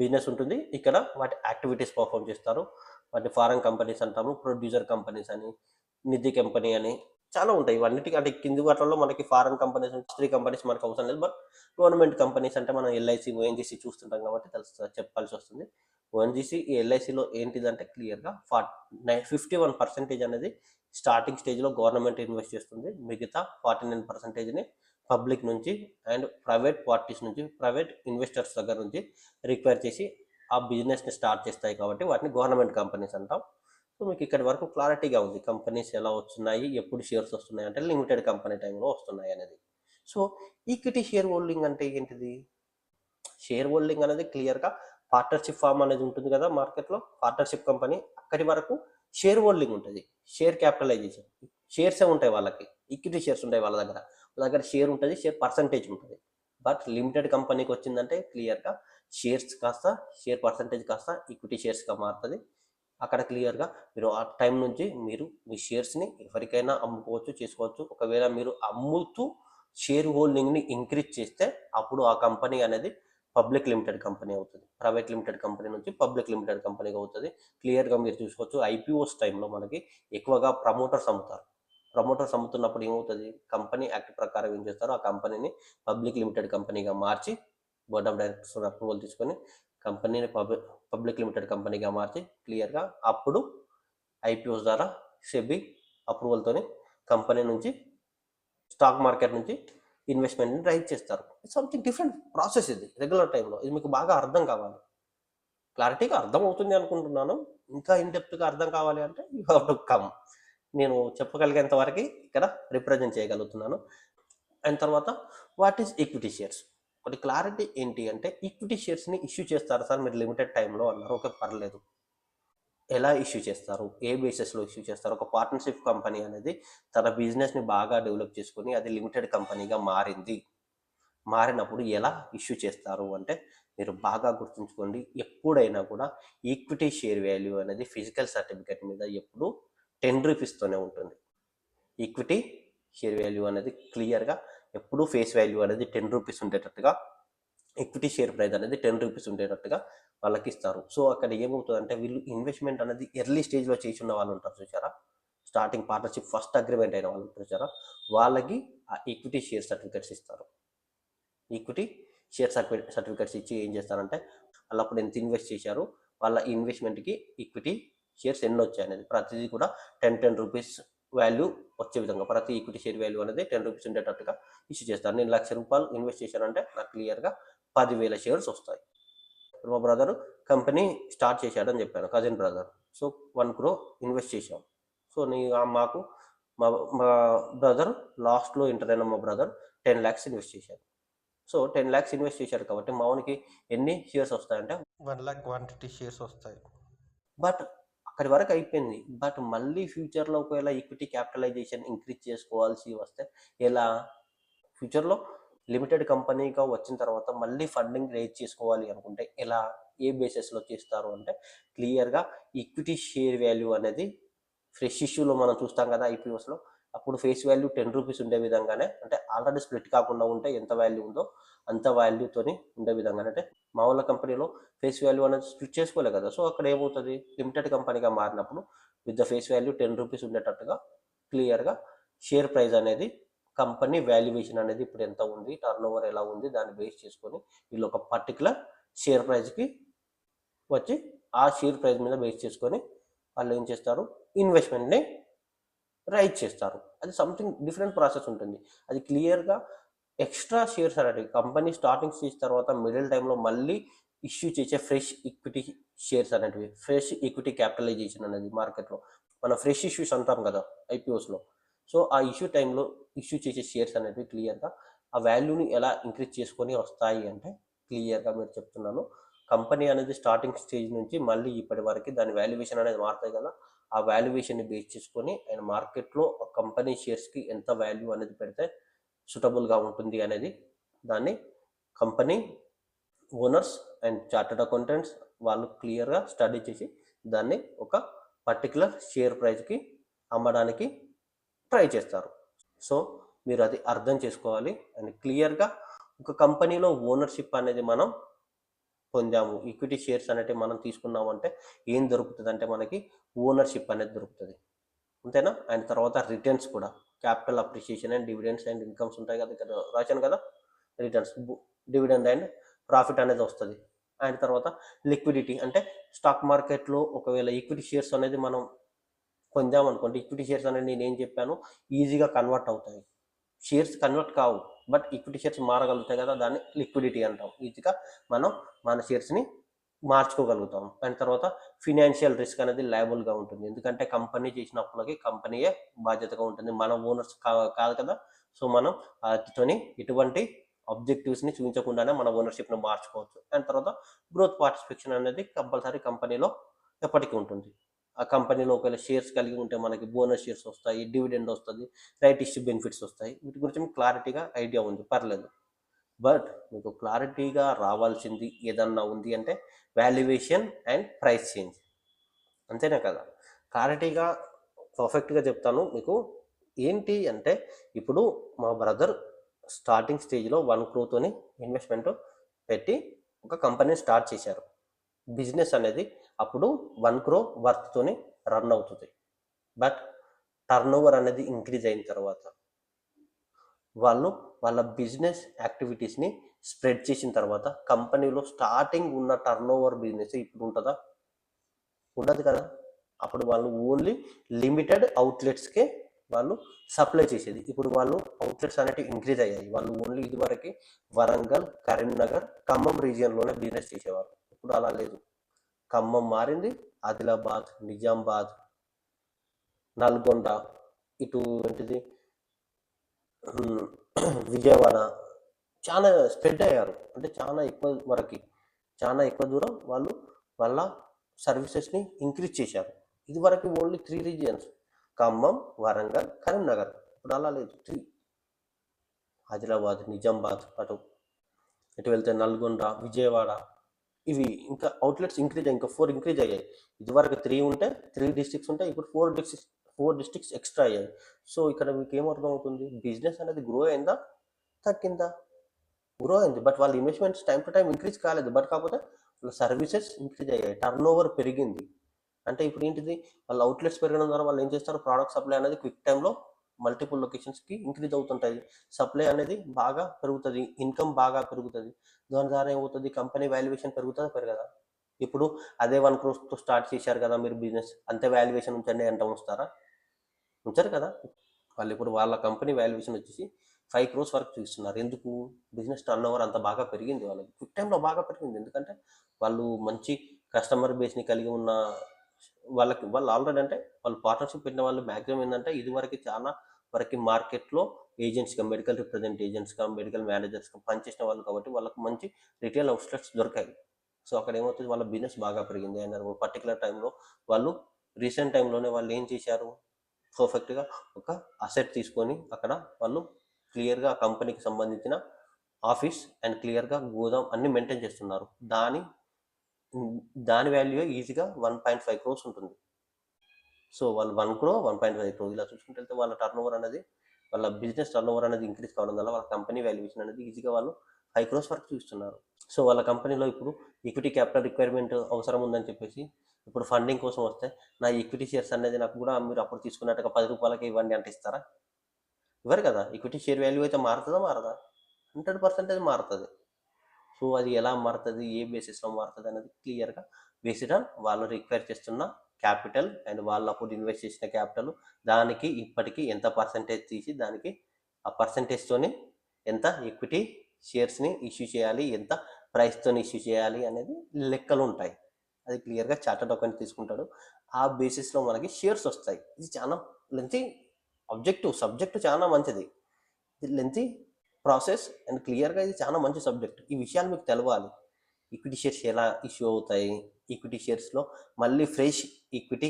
బిజినెస్ ఉంటుంది, ఇక్కడ వాటి యాక్టివిటీస్ పర్ఫామ్ చేస్తారు, వాటి ఫారెన్ కంపెనీస్ అంటాము. ప్రొడ్యూసర్ కంపెనీస్ అని, నిధి కంపెనీ అని చాలా ఉంటాయి. ఇవన్నిటికీ అంటే కింది వాటిల్లో మనకి ఫారెన్ కంపెనీస్ 3 కంపెనీస్ మనకు అవసరం లేదు. బట్ గవర్నమెంట్ కంపెనీస్ అంటే మనం ఎల్ఐసి, ఓఎన్జీసీ చూస్తుంటాం కాబట్టి చెప్పాల్సి వస్తుంది. ఓఎన్జీసీ ఈ ఎల్ఐసిలో ఏంటిదంటే క్లియర్గా 51% అనేది స్టార్టింగ్ స్టేజ్లో గవర్నమెంట్ ఇన్వెస్ట్ చేస్తుంది, మిగతా 49%ని పబ్లిక్ నుంచి అండ్ ప్రైవేట్ పార్టీస్ నుంచి, ప్రైవేట్ ఇన్వెస్టర్స్ దగ్గర నుంచి రిక్వైర్ చేసి ఆ బిజినెస్ని స్టార్ట్ చేస్తాయి కాబట్టి వాటిని గవర్నమెంట్ కంపెనీస్ అంటాం. సో మీకు ఇక్కడి వరకు క్లారిటీగా ఉంది కంపెనీస్ ఎలా వస్తున్నాయి, ఎప్పుడు షేర్స్ వస్తున్నాయి అంటే లిమిటెడ్ కంపెనీ టైంలో వస్తున్నాయి అనేది. సో ఈక్విటీ షేర్ హోల్డింగ్ అంటే ఏంటిది, షేర్ హోల్డింగ్ అనేది క్లియర్గా పార్ట్నర్షిప్ ఫామ్ అనేది ఉంటుంది కదా మార్కెట్లో, పార్ట్నర్షిప్ కంపెనీ అక్కడి వరకు షేర్ హోల్డింగ్ ఉంటుంది, షేర్ క్యాపిటలైజేషన్, షేర్సే ఉంటాయి వాళ్ళకి, ఈక్విటీ షేర్స్ ఉంటాయి వాళ్ళ దగ్గర షేర్ ఉంటుంది, షేర్ పర్సంటేజ్ ఉంటుంది. బట్ లిమిటెడ్ కంపెనీకి వచ్చిందంటే క్లియర్గా షేర్స్ కాస్త షేర్ పర్సంటేజ్ కాస్త ఈక్విటీ షేర్స్గా మారుతుంది. అక్కడ క్లియర్గా మీరు ఆ టైం నుంచి మీరు మీ షేర్స్ని ఎవరికైనా అమ్ముకోవచ్చు, చేసుకోవచ్చు. ఒకవేళ మీరు అమ్ముతూ షేర్ హోల్డింగ్ని ఇంక్రీజ్ చేస్తే అప్పుడు ఆ కంపెనీ అనేది పబ్లిక్ లిమిటెడ్ కంపెనీ అవుతుంది, ప్రైవేట్ లిమిటెడ్ కంపెనీ నుంచి పబ్లిక్ లిమిటెడ్ కంపెనీగా అవుతుంది. క్లియర్గా మీరు చూసుకోవచ్చు, ఐపీఓస్ టైంలో మనకి ఎక్కువగా ప్రమోటర్స్ అమ్ముతారు. ప్రమోటర్స్ అమ్ముతున్నప్పుడు ఏమవుతుంది, కంపెనీ యాక్ట్ ప్రకారం ఏం చేస్తారో ఆ కంపెనీని పబ్లిక్ లిమిటెడ్ కంపెనీగా మార్చి బోర్డ్ ఆఫ్ డైరెక్టర్స్ అప్రూవల్ తీసుకొని కంపెనీని పబ్లిక్ లిమిటెడ్ కంపెనీగా మార్చి క్లియర్గా అప్పుడు ఐపీఓస్ ద్వారా సెబీ అప్రూవల్తోని కంపెనీ నుంచి స్టాక్ మార్కెట్ నుంచి ఇన్వెస్ట్మెంట్ని రైజ్ చేస్తారు. సంథింగ్ డిఫరెంట్ ప్రాసెస్ ఇది రెగ్యులర్ టైంలో. ఇది మీకు బాగా అర్థం కావాలి, క్లారిటీగా అర్థం అవుతుంది అనుకుంటున్నాను. ఇంకా ఇన్డెప్త్గా అర్థం కావాలి అంటే యూ హ్యావ్ టు కమ్. నేను చెప్పగలిగేంత వరకు ఇక్కడ రిప్రజెంట్ చేయగలుగుతున్నాను. అండ్ తర్వాత వాట్ ఈస్ ఈక్విటీ షేర్స్, ఒకటి క్లారిటీ ఏంటి అంటే ఈక్విటీ షేర్స్ని ఇష్యూ చేస్తారు సార్ మీరు లిమిటెడ్ టైంలో అన్నారు, ఓకే పర్లేదు. ఎలా ఇష్యూ చేస్తారు, ఏ బేసిస్లో ఇష్యూ చేస్తారు, ఒక పార్ట్నర్షిప్ కంపెనీ అనేది తన బిజినెస్ని బాగా డెవలప్ చేసుకొని అది లిమిటెడ్ కంపెనీగా మారినప్పుడు ఎలా ఇష్యూ చేస్తారు అంటే మీరు బాగా గుర్తుంచుకోండి, ఎప్పుడైనా కూడా ఈక్విటీ షేర్ వాల్యూ అనేది ఫిజికల్ సర్టిఫికేట్ మీద ఎప్పుడు 10 రూపీస్తోనే ఉంటుంది. ఈక్విటీ షేర్ వాల్యూ అనేది క్లియర్గా ఎప్పుడు ఫేస్ వాల్యూ అనేది 10 రూపీస్ ఉండేటట్టుగా ఈక్విటీ షేర్ ప్రైస్ అనేది 10 రూపీస్ ఉండేటట్టుగా వాళ్ళకి ఇస్తారు. సో అక్కడ ఏమవుతుందంటే వీళ్ళు ఇన్వెస్ట్మెంట్ అనేది ఎర్లీ స్టేజ్లో చేసి ఉన్న వాళ్ళు ఉంటారు చూసారా, స్టార్టింగ్ పార్ట్నర్షిప్ ఫస్ట్ అగ్రిమెంట్ అయిన వాళ్ళు చూసారా, వాళ్ళకి ఆ ఈక్విటీ షేర్ సర్టిఫికెట్స్ ఇస్తారు. ఈక్విటీ షేర్ సర్టిఫికెట్స్ ఇచ్చి ఏం చేస్తారంటే వాళ్ళు అప్పుడు ఎంత ఇన్వెస్ట్ చేశారు, వాళ్ళ ఇన్వెస్ట్మెంట్కి ఈక్విటీ షేర్స్ ఎన్ని వచ్చాయి అనేది ప్రతిదీ కూడా 10 రూపీస్ వాల్యూ వచ్చే విధంగా ప్రతి ఈక్విటీ షేర్ వాల్యూ అనేది 10 రూపీస్ ఉండేటట్టుగా ఇష్యూ చేస్తారు. నేను ₹1,00,000 ఇన్వెస్ట్ చేశానంటే నాకు క్లియర్గా 10,000 షేర్స్ వస్తాయి. మా బ్రదర్ కంపెనీ స్టార్ట్ చేశాడని చెప్పాను, cousin brother. So 1 crore invest చేశాం. సో మాకు మా మా బ్రదర్ లాస్ట్లో ఎంటర్ అయిన మా బ్రదర్ 10 lakhs ఇన్వెస్ట్ చేశారు. సో 10 lakhs ఇన్వెస్ట్ చేశారు కాబట్టి మామూలుకి ఎన్ని షేర్స్ వస్తాయంటే 1,150 షేర్స్ వస్తాయి. బట్ అక్కడి వరకు అయిపోయింది. బట్ మళ్ళీ ఫ్యూచర్లో ఒకవేళ ఈక్విటీ క్యాపిటలైజేషన్ ఇంక్రీజ్ చేసుకోవాల్సి వస్తే ఎలా, ఫ్యూచర్లో లిమిటెడ్ కంపెనీగా వచ్చిన తర్వాత మళ్ళీ ఫండింగ్ రేజ్ చేసుకోవాలి అనుకుంటే ఎలా, ఏ బేసిస్లో చేస్తారు అంటే క్లియర్గా ఈక్విటీ షేర్ వాల్యూ అనేది ఫ్రెష్ ఇష్యూలో మనం చూస్తాం కదా ఐపీఓస్లో, అప్పుడు ఫేస్ వాల్యూ 10 రూపీస్ ఉండే విధంగానే, అంటే ఆల్రెడీ స్ప్లిట్ కాకుండా ఉంటే ఎంత వాల్యూ ఉందో అంత వాల్యూతోని ఉండే విధంగానే, అంటే మామూలు కంపెనీలో ఫేస్ వాల్యూ అనేది స్ప్లిట్ చేసుకోలే కదా. సో అక్కడ ఏమవుతుంది, లిమిటెడ్ కంపెనీగా మారినప్పుడు with the face value 10 rupees ఉండేటట్టుగా క్లియర్గా షేర్ ప్రైస్ అనేది, కంపెనీ వాల్యుయేషన్ అనేది ఇప్పుడు ఎంత ఉంది, టర్న్ ఓవర్ ఎలా ఉంది, దాన్ని బేస్ చేసుకొని వీళ్ళు ఒక పర్టికులర్ షేర్ ప్రైస్కి వచ్చి ఆ షేర్ ప్రైస్ మీద బేస్ చేసుకొని వాళ్ళు ఏం చేస్తారు, ఇన్వెస్ట్మెంట్ని రైజ్ చేస్తారు. అది సంథింగ్ డిఫరెంట్ ప్రాసెస్ ఉంటుంది. అది క్లియర్గా ఎక్స్ట్రా షేర్స్ అనేవి కంపెనీ స్టార్టింగ్ స్టేజ్ తర్వాత మిడిల్ టైంలో మళ్ళీ ఇష్యూ చేసే ఫ్రెష్ ఈక్విటీ షేర్స్ అనేటివి, ఫ్రెష్ ఈక్విటీ క్యాపిటలైజేషన్ అనేది మార్కెట్లో మనం ఫ్రెష్ ఇష్యూస్ అంటాం కదా ఐపీఓస్లో. సో ఆ ఇష్యూ టైంలో ఇష్యూ చేసే షేర్స్ అనేవి క్లియర్గా ఆ వాల్యూని ఎలా ఇంక్రీజ్ చేసుకొని వస్తాయి అంటే క్లియర్గా మీరు చెప్తున్నాను, కంపెనీ అనేది స్టార్టింగ్ స్టేజ్ నుంచి మళ్ళీ ఇప్పటి వరకు దాని వాల్యుయేషన్ అనేది మారుతాయి కదా, ఆ వాల్యుయేషన్ని బేస్ చేసుకొని అండ్ మార్కెట్లో కంపెనీ షేర్స్కి ఎంత వాల్యూ అనేది పెడితే సూటబుల్గా ఉంటుంది అనేది దాన్ని company owners and chartered accountants వాళ్ళు క్లియర్గా స్టడీ చేసి దాన్ని ఒక పర్టికులర్ షేర్ ప్రైస్కి అమ్మడానికి ట్రై చేస్తారు. సో మీరు అది అర్థం చేసుకోవాలి. అండ్ క్లియర్గా ఒక కంపెనీలో ఓనర్షిప్ అనేది మనం పొందాము, ఈక్విటీ షేర్స్ అనేవి మనం తీసుకున్నాము అంటే ఏం దొరుకుతుంది అంటే మనకి ఓనర్షిప్ అనేది దొరుకుతుంది, అంతేనా. అండ్ తర్వాత రిటర్న్స్ కూడా, capital appreciation and dividends and incomes ఉంటాయి కదా, ఇక్కడ రాశాను కదా, రిటర్న్స్, డివిడెండ్ అండ్ ప్రాఫిట్ అనేది వస్తుంది. అండ్ తర్వాత లిక్విడిటీ, అంటే స్టాక్ మార్కెట్లో ఒకవేళ ఈక్విటీ షేర్స్ అనేది మనం పొందామనుకోండి, ఈక్విటీ షేర్స్ అనేది నేను ఏం చెప్పాను, ఈజీగా కన్వర్ట్ అవుతాయి. షేర్స్ కన్వర్ట్ కావు, బట్ ఈక్విటీ షేర్స్ మారగలుగుతాయి కదా, దాన్ని లిక్విడిటీ అంటాం. ఈజీగా మనం మన షేర్స్ని మార్చుకోగలుగుతాం. అండ్ తర్వాత ఫినాన్షియల్ రిస్క్ అనేది లయబుల్గా ఉంటుంది, ఎందుకంటే కంపెనీ చేసిన అప్పులకి కంపెనీయే బాధ్యతగా ఉంటుంది, మన ఓనర్స్ కాదు కదా. సో మనం వాటితోని ఎటువంటి ఆబ్జెక్టివ్స్ని చూపించకుండానే మన ఓనర్షిప్ను మార్చుకోవచ్చు. అండ్ తర్వాత గ్రోత్ పార్టిసిపేషన్ అనేది కంపల్సరీ కంపెనీలో ఎప్పటికీ ఉంటుంది. ఆ కంపెనీలో ఒకవేళ షేర్స్ కలిగి ఉంటే మనకి బోనస్ షేర్స్ వస్తాయి, డివిడెండ్ వస్తుంది, రైట్ ఇష్యూ బెనిఫిట్స్ వస్తాయి. వీటి గురించి మీకు క్లారిటీగా ఐడియా ఉంది, పర్లేదు. బట్ మీకు క్లారిటీగా రావాల్సింది ఏదన్నా ఉంది అంటే వాల్యుయేషన్ అండ్ ప్రైస్ చేంజ్, అంతేనా కదా. క్లారిటీగా పర్ఫెక్ట్గా చెప్తాను మీకు. ఏంటి అంటే ఇప్పుడు మా బ్రదర్ స్టార్టింగ్ స్టేజ్లో 1 crore ఇన్వెస్ట్మెంట్ పెట్టి ఒక కంపెనీ స్టార్ట్ చేశారు. బిజినెస్ అనేది అప్పుడు 1 crore వర్త్తోనే రన్ అవుతుంది. బట్ టర్న్ ఓవర్ అనేది ఇంక్రీజ్ అయిన తర్వాత వాళ్ళు వాళ్ళ బిజినెస్ యాక్టివిటీస్ని స్ప్రెడ్ చేసిన తర్వాత కంపెనీలో స్టార్టింగ్ ఉన్న టర్న్ ఓవర్ బిజినెస్ ఇప్పుడు ఉంటుందా, ఉండదు కదా. అప్పుడు వాళ్ళు ఓన్లీ లిమిటెడ్ అవుట్లెట్స్కే వాళ్ళు సప్లై చేసేది. ఇప్పుడు వాళ్ళు అవుట్లెట్స్ అనేవి ఇంక్రీజ్ అయ్యాయి. వాళ్ళు ఓన్లీ ఇదివరకు వరంగల్, కరీంనగర్, ఖమ్మం రీజియన్లోనే బిజినెస్ చేసేవారు. ఇప్పుడు అలా లేదు, ఖమ్మం మారింది, ఆదిలాబాద్, నిజామాబాద్, నల్గొండ, ఇటు ఏంటిది విజయవాడ, చాలా స్ప్రెడ్ అయ్యారు. అంటే చాలా ఎక్కువ వరకు, చాలా ఎక్కువ దూరం వాళ్ళు వాళ్ళ సర్వీసెస్ని ఇంక్రీజ్ చేశారు. ఇది వరకు ఓన్లీ 3 రీజియన్స్, ఖమ్మం, వరంగల్, కరీంనగర్. ఇప్పుడు అలా లేదు, 3, ఆదిలాబాద్, నిజామాబాద్, ఇటు వెళ్తే నల్గొండ, విజయవాడ, ఇవి ఇంకా అవుట్లెట్స్ ఇంక్రీజ్ అయ్యాయి, ఇంకా 4 ఇంక్రీజ్ అయ్యాయి. ఇదివరకు 3 ఉంటే 3 డిస్ట్రిక్ట్స్ ఉంటాయి, ఇప్పుడు 4 డిస్ట్రిక్ట్స్ ఎక్స్ట్రా అయ్యాయి. సో ఇక్కడ మీకు ఏమర్థం అవుతుంది, బిజినెస్ అనేది గ్రో అయిందా, తగ్గిందా. గ్రో అయింది. బట్ వాళ్ళ investments time to time increase కాలేదు. బట్ కాకపోతే వాళ్ళ సర్వీసెస్ ఇంక్రీజ్ అయ్యాయి. టర్న్ ఓవర్ పెరిగింది. అంటే ఇప్పుడు ఏంటిది, వాళ్ళ అవుట్లెట్స్ పెరగడం ద్వారా వాళ్ళు ఏం చేస్తారు, ప్రోడక్ట్ సప్లై అనేది క్విక్ టైంలో మల్టిపుల్ లొకేషన్స్కి ఇంక్రీజ్ అవుతుంటాయి. సప్లై అనేది బాగా పెరుగుతుంది, ఇన్కమ్ బాగా పెరుగుతుంది. దాని ద్వారా ఏమవుతుంది, కంపెనీ వాల్యుయేషన్ పెరుగుతుందా పెరగదా? ఇప్పుడు అదే 1 crore స్టార్ట్ చేశారు కదా మీరు బిజినెస్, అంతే వాల్యుయేషన్ ఉంచండి అంటే ఉంచుతారా? ఉంచరు కదా. వాళ్ళు ఇప్పుడు వాళ్ళ కంపెనీ వాల్యుయేషన్ వచ్చేసి 5 crores వరకు చూస్తున్నారు. ఎందుకు? బిజినెస్ టర్న్ ఓవర్ అంత బాగా పెరిగింది, వాళ్ళకి క్విక్ టైంలో బాగా పెరిగింది. ఎందుకంటే వాళ్ళు మంచి కస్టమర్ బేస్ని కలిగి ఉన్న వాళ్ళు ఆల్రెడీ, అంటే వాళ్ళు పార్ట్నర్షిప్ పెట్టిన వాళ్ళు మ్యాక్సిమం ఏంటంటే ఇదివరకు చాలా వరకు మార్కెట్లో ఏజెంట్స్గా, మెడికల్ రిప్రజెంట్ ఏజెంట్స్గా, మెడికల్ మేనేజర్స్గా పనిచేసిన వాళ్ళు కాబట్టి వాళ్ళకి మంచి రిటైల్ అవుట్లెట్స్ దొరికాయి. సో అక్కడ ఏమవుతుంది, వాళ్ళ బిజినెస్ బాగా పెరిగింది. అండ్ పర్టికులర్ టైంలో వాళ్ళు రీసెంట్ టైంలోనే వాళ్ళు ఏం చేశారు, పర్ఫెక్ట్గా ఒక అసెట్ తీసుకొని అక్కడ వాళ్ళు క్లియర్గా కంపెనీకి సంబంధించిన ఆఫీస్ అండ్ క్లియర్గా గోదాం అన్ని మెయింటైన్ చేస్తున్నారు. దాని వాల్యూ ఈజీగా 1.5 crores ఉంటుంది. సో వాళ్ళు 1 crore 1.5 crore ఇలా చూసుకుంటే వెళ్తే వాళ్ళ టర్న్ ఓవర్ అనేది, వాళ్ళ బిజినెస్ టర్న్ ఓవర్ అనేది ఇంక్రీజ్ కావడం వల్ల వాళ్ళ కంపెనీ వాల్యుయేషన్ అనేది ఈజీగా వాళ్ళు 5 crores వరకు చూస్తున్నారు. సో వాళ్ళ కంపెనీలో ఇప్పుడు ఈక్విటీ క్యాపిటల్ రిక్వైర్మెంట్ అవసరం ఉందని చెప్పేసి ఇప్పుడు ఫండింగ్ కోసం వస్తే, నా ఈక్విటీ షేర్స్ అనేది నాకు కూడా మీరు అప్పుడు తీసుకున్నట్టుగా 10 రూపాయలకి ఇవ్వండి అంటే ఇస్తారా? ఇవ్వరు కదా. ఈక్విటీ షేర్ వాల్యూ అయితే మారుతుందా మారదా? 100% మారుతుంది. సో అది ఎలా మారుతుంది, ఏ బేసిస్లో మారుతుంది అనేది క్లియర్గా బేస్డ్ ఆన్ వాళ్ళు రిక్వైర్ చేస్తున్న క్యాపిటల్ అండ్ వాళ్ళు అప్పుడు ఇన్వెస్ట్ చేసిన క్యాపిటల్, దానికి ఇప్పటికీ ఎంత పర్సంటేజ్ తీసి దానికి ఆ పర్సంటేజ్తోని ఎంత ఈక్విటీ షేర్స్ని ఇష్యూ చేయాలి, ఎంత ప్రైస్తో ఇష్యూ చేయాలి అనేది లెక్కలు ఉంటాయి. అది క్లియర్గా చార్టర్డ్ అకౌంట్ తీసుకుంటాడు. ఆ బేసిస్లో మనకి షేర్స్ వస్తాయి. ఇది చాలా లెంతీ సబ్జెక్టు చాలా మంచిది. ఇది లెంతీ ప్రాసెస్ అండ్ క్లియర్గా ఇది చాలా మంచి సబ్జెక్ట్. ఈ విషయాలు మీకు తెలవాలి. ఈక్విటీ షేర్స్ ఎలా ఇష్యూ అవుతాయి, ఈక్విటీ షేర్స్లో మళ్ళీ ఫ్రెష్ ఈక్విటీ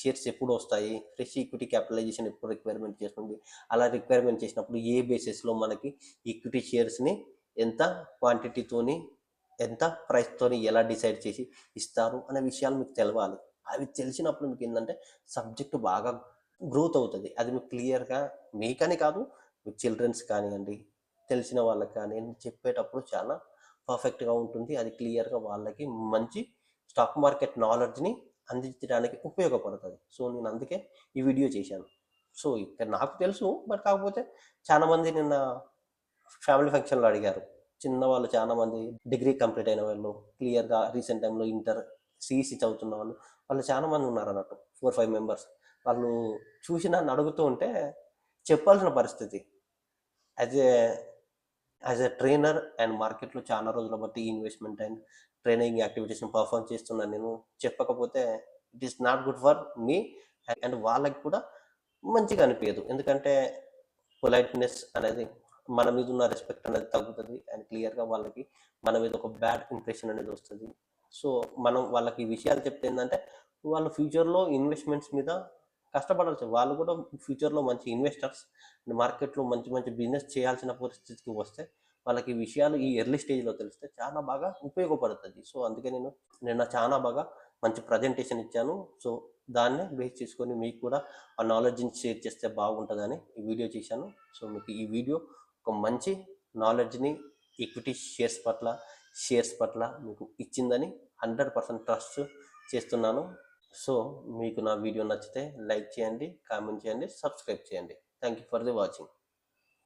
షేర్స్ ఎప్పుడు వస్తాయి, ఫ్రెష్ ఈక్విటీ క్యాపిటలైజేషన్ ఎప్పుడు రిక్వైర్మెంట్ చేస్తుంది, అలా రిక్వైర్మెంట్ చేసినప్పుడు ఏ బేసిస్లో మనకి ఈక్విటీ షేర్స్ని ఎంత క్వాంటిటీతోని ఎంత ప్రైస్తోని ఎలా డిసైడ్ చేసి ఇస్తారు అనే విషయాలు మీకు తెలవాలి. అవి తెలిసినప్పుడు మీకు ఏంటంటే సబ్జెక్టు బాగా గ్రోత్ అవుతుంది. అది మీకు క్లియర్గా, మీకని కాదు, మీ చిల్డ్రన్స్ కానివ్వండి, తెలిసిన వాళ్ళకి కానీ చెప్పేటప్పుడు చాలా పర్ఫెక్ట్గా ఉంటుంది. అది క్లియర్గా వాళ్ళకి మంచి స్టాక్ మార్కెట్ నాలెడ్జ్ని అందించడానికి ఉపయోగపడుతుంది. సో నేను అందుకే ఈ వీడియో చేశాను. సో ఇక్కడ నాకు తెలుసు, బట్ కాకపోతే చాలామంది నిన్న ఫ్యామిలీ ఫంక్షన్లో అడిగారు. చిన్నవాళ్ళు చాలామంది డిగ్రీ కంప్లీట్ అయిన వాళ్ళు, క్లియర్గా రీసెంట్ టైంలో ఇంటర్ సిఈసి చదువుతున్న వాళ్ళు చాలామంది ఉన్నారు అన్నట్టు, 4-5 మెంబర్స్. వాళ్ళు చూసి నన్ను అడుగుతూ ఉంటే చెప్పాల్సిన పరిస్థితి. As a as a trainer and మార్కెట్లో చాలా రోజుల బట్టి ఇన్వెస్ట్మెంట్ అండ్ ట్రైనింగ్ యాక్టివిటీస్ని పర్ఫామ్ చేస్తున్నాను నేను. చెప్పకపోతే it is not good for me and వాళ్ళకి కూడా మంచిగా అనిపించదు. ఎందుకంటే పొలైట్నెస్ అనేది, మన మీద ఉన్న రెస్పెక్ట్ అనేది తగ్గుతుంది అండ్ క్లియర్గా వాళ్ళకి మన మీద ఒక బ్యాడ్ ఇంప్రెషన్ అనేది వస్తుంది. సో మనం వాళ్ళకి ఈ విషయాలు చెప్తే ఏంటంటే వాళ్ళు ఫ్యూచర్లో ఇన్వెస్ట్మెంట్స్ మీద కష్టపడాల్సి, వాళ్ళు కూడా ఫ్యూచర్లో మంచి ఇన్వెస్టర్స్, మార్కెట్లో మంచి మంచి బిజినెస్ చేయాల్సిన పరిస్థితికి వస్తే వాళ్ళకి ఈ విషయాలు ఈ ఎర్లీ స్టేజ్లో తెలిస్తే చాలా బాగా ఉపయోగపడుతుంది. సో అందుకే నేను నిన్న చాలా బాగా మంచి ప్రజెంటేషన్ ఇచ్చాను. సో దాన్నే బేస్ చేసుకొని మీకు కూడా ఆ నాలెడ్జ్ని షేర్ చేస్తే బాగుంటుందని ఈ వీడియో చేశాను. సో మీకు ఈ వీడియో ఒక మంచి నాలెడ్జ్ని ఈక్విటీ షేర్స్ పట్ల మీకు ఇచ్చిందని 100% ట్రస్ట్ చేస్తున్నాను. సో మీకు నా వీడియో నచ్చితే లైక్ చేయండి, కామెంట్ చేయండి, సబ్స్క్రైబ్ చేయండి. Thank you for the watching.